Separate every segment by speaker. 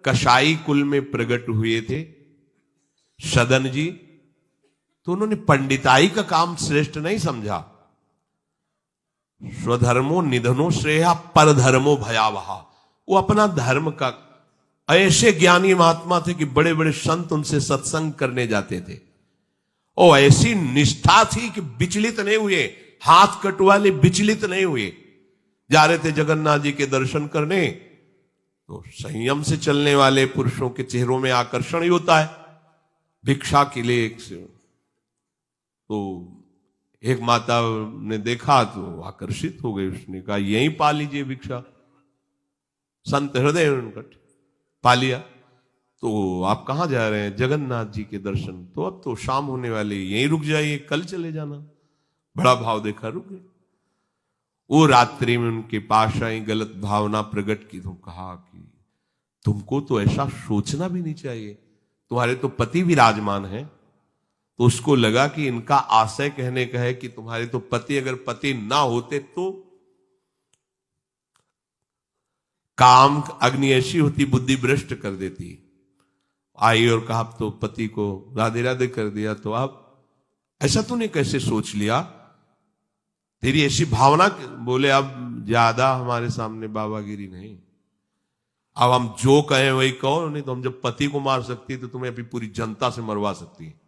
Speaker 1: कसाई कुल में प्रकट हुए थे सदन जी, तो उन्होंने पंडिताई का काम श्रेष्ठ नहीं समझा। स्वधर्मो निधनो श्रेया परधर्मो भयावहा। वो अपना धर्म का, ऐसे ज्ञानी महात्मा थे कि बड़े बड़े संत उनसे सत्संग करने जाते थे, और ऐसी निष्ठा थी कि विचलित नहीं हुए, हाथ कटवाले विचलित नहीं हुए। जा रहे थे जगन्नाथ जी के दर्शन करने, तो संयम से चलने वाले पुरुषों के चेहरों में आकर्षण ही होता है भिक्षा के लिए। तो एक माता ने देखा तो आकर्षित हो गई, उसने कहा यहीं पा लीजिए भिक्षा। संत हृदय उनका पा लिया। तो आप कहां जा रहे हैं? जगन्नाथ जी के दर्शन। तो अब तो शाम होने वाली, यहीं रुक जाइए, कल चले जाना। बड़ा भाव देखा, रुक गए। वो रात्रि में उनके पास आई, गलत भावना प्रकट की, तो कहा कि तुमको तो ऐसा सोचना भी नहीं चाहिए, तुम्हारे तो पति विराजमान है। तो उसको लगा कि इनका आशय कहने का है कि तुम्हारे तो पति, अगर पति ना होते तो काम अग्नि ऐसी होती, बुद्धि भ्रष्ट कर देती। आई और कहा तो पति को राधे राधे कर दिया, तो आप ऐसा तूने कैसे सोच लिया, तेरी ऐसी भावना। बोले अब ज्यादा हमारे सामने बाबागिरी नहीं, अब हम जो कहें वही कहो, नहीं तो हम जब पति को मार सकती तो तुम्हें अभी पूरी जनता से मरवा सकती है।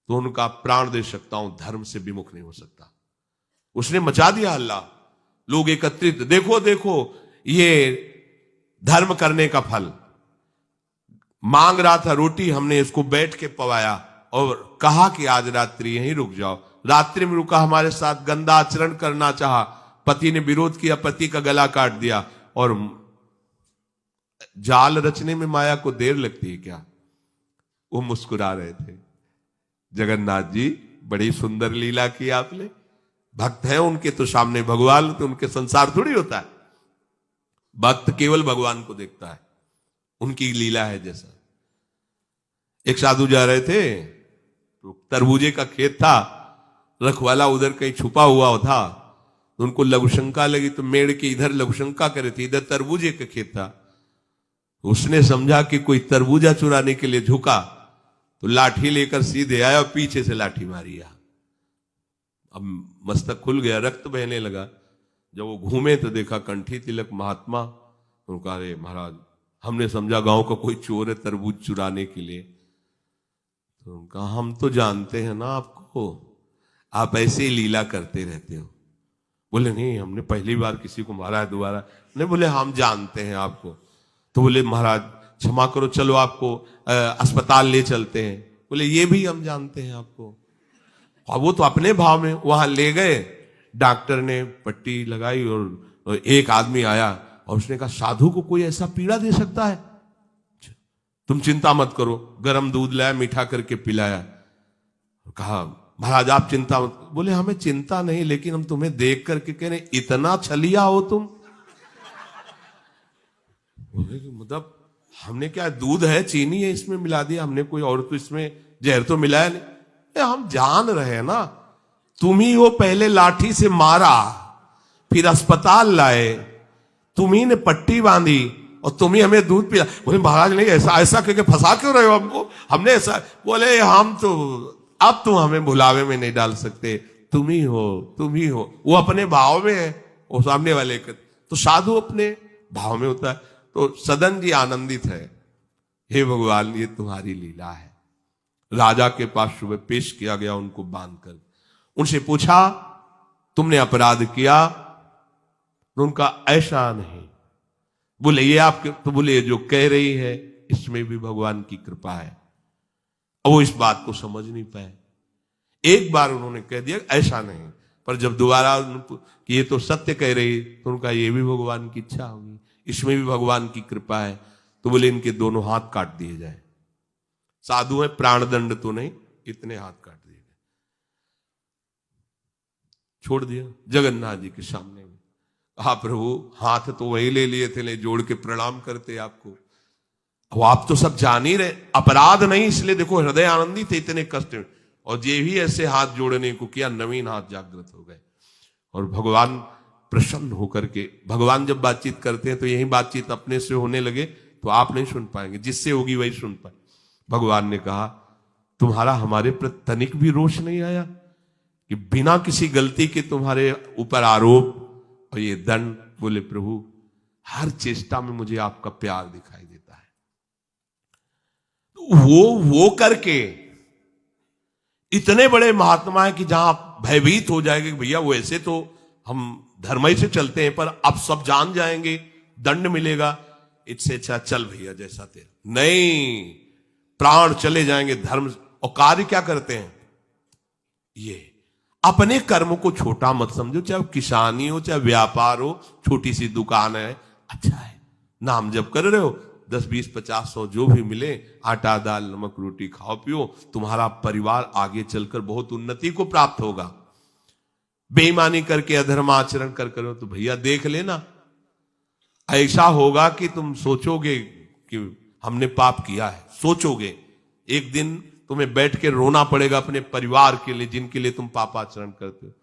Speaker 1: तो उनका प्राण दे सकता हूं, धर्म से विमुख नहीं हो सकता। उसने मचा दिया हल्ला, लोग एकत्रित, देखो देखो ये धर्म करने का फल। मांग रहा था रोटी, हमने इसको बैठ के पवाया और कहा कि आज रात्रि यहीं रुक जाओ। रात्रि में रुका, हमारे साथ गंदा आचरण करना चाहा, पति ने विरोध किया, पति का गला काट दिया। और जाल रचने में माया को देर लगती है क्या? वो मुस्कुरा रहे थे। जगन्नाथ जी बड़ी सुंदर लीला की आपने, भक्त हैं उनके तो सामने भगवान, तो उनके संसार थोड़ी होता है। भक्त केवल भगवान को देखता है, उनकी लीला है जैसा। एक साधु जा रहे थे, तो तरबूजे का खेत था, रखवाला उधर कहीं छुपा हुआ था, तो उनको लघुशंका लगी, तो मेड़ के इधर लघुशंका करे थे, इधर तरबूजे का खेत था। उसने समझा कि कोई तरबूजा चुराने के लिए झुका, तो लाठी लेकर सीधे आया और पीछे से लाठी मारी। अब मस्तक खुल गया, रक्त बहने लगा। जब वो घूमे तो देखा कंठी तिलक महात्मा। तो कहा अरे महाराज, हमने समझा गांव का कोई चोर है तरबूज चुराने के लिए। तो उनका हम तो जानते हैं ना आपको, आप ऐसे ही लीला करते रहते हो। बोले नहीं, हमने पहली बार किसी को मारा है, दोबारा नहीं। बोले हम जानते हैं आपको। तो बोले महाराज क्षमा करो, चलो आपको अस्पताल ले चलते हैं। बोले ये भी हम जानते हैं आपको। और वो तो अपने भाव में वहां ले गए, डॉक्टर ने पट्टी लगाई और एक आदमी आया और उसने कहा साधु को कोई ऐसा पीड़ा दे सकता है? तुम चिंता मत करो। गर्म दूध लाया, मीठा करके पिलाया। कहा महाराज आप चिंता मत। बोले हमें चिंता नहीं, लेकिन हम तुम्हें देख करके कह रहे इतना छलिया हो तुम। मतलब हमने क्या, दूध है, चीनी है, इसमें मिला दिया हमने, कोई और तो इसमें जहर तो मिलाया नहीं। हम जान रहे हैं ना, तुम ही वो पहले लाठी से मारा, फिर अस्पताल लाए, तुम ही ने पट्टी बांधी और तुम ही हमें दूध पिला। बोले महाराज नहीं, ऐसा ऐसा करके फंसा क्यों रहे हो हमको, हमने ऐसा। बोले हम तो अब तुम हमें भुलावे में नहीं डाल सकते, तुम ही हो, तुम ही हो। वो अपने भाव में है, वो सामने वाले के। तो साधु अपने भाव में होता है। तो सदन जी आनंदित है, हे भगवान ये तुम्हारी लीला है। राजा के पास सुबह पेश किया गया उनको बांधकर। उनसे पूछा तुमने अपराध किया? तो उनका ऐसा नहीं। बोले ये आपके, तो बोले जो कह रही है इसमें भी भगवान की कृपा है। और वो इस बात को समझ नहीं पाए। एक बार उन्होंने कह दिया ऐसा नहीं, पर जब दोबारा कि ये तो सत्य कह रही, तो उनका ये भी भगवान की इच्छा होगी, इसमें भी भगवान की कृपा है। तो बोले इनके दोनों हाथ काट दिए जाए। साधु है, प्राणदंड तो नहीं, इतने हाथ काट दिए गए, छोड़ दिया जगन्नाथ जी के सामने। कहा प्रभु हाथ तो वही ले लिए थे, ले जोड़ के प्रणाम करते आपको। अब आप तो सब जान ही रहे, अपराध नहीं, इसलिए देखो हृदय आनंदी थे इतने कष्ट में। और जे भी ऐसे हाथ जोड़ने को किया, नवीन हाथ जागृत हो गए। और भगवान प्रसन्न होकर के, भगवान जब बातचीत करते हैं तो यही बातचीत अपने से होने लगे तो आप नहीं सुन पाएंगे, जिससे होगी वही सुन पाए। भगवान ने कहा तुम्हारा हमारे प्रति तनिक भी रोष नहीं आया कि बिना किसी गलती के तुम्हारे ऊपर आरोप और ये दंड। बोले प्रभु हर चेष्टा में मुझे आपका प्यार दिखाई देता है। तो वो करके इतने बड़े महात्मा है कि जहां भयभीत हो जाएंगे कि भैया वो ऐसे तो हम धर्म से चलते हैं, पर अब सब जान जाएंगे, दंड मिलेगा, इससे अच्छा चल भैया जैसा तेरा। नहीं, प्राण चले जाएंगे धर्म। और कार्य क्या करते हैं, ये अपने कर्म को छोटा मत समझो, चाहे किसानी हो, चाहे व्यापार हो, छोटी सी दुकान है, अच्छा है, नाम जप कर रहे हो, 10, 20, 50, 100 जो भी मिले, आटा दाल नमक रोटी खाओ पियो, तुम्हारा परिवार आगे चलकर बहुत उन्नति को प्राप्त होगा। बेईमानी करके अधर्म आचरण कर करो तो भैया देख लेना, ऐसा होगा कि तुम सोचोगे कि हमने पाप किया है। सोचोगे एक दिन तुम्हें बैठ के रोना पड़ेगा अपने परिवार के लिए जिनके लिए तुम पापाचरण करते हो।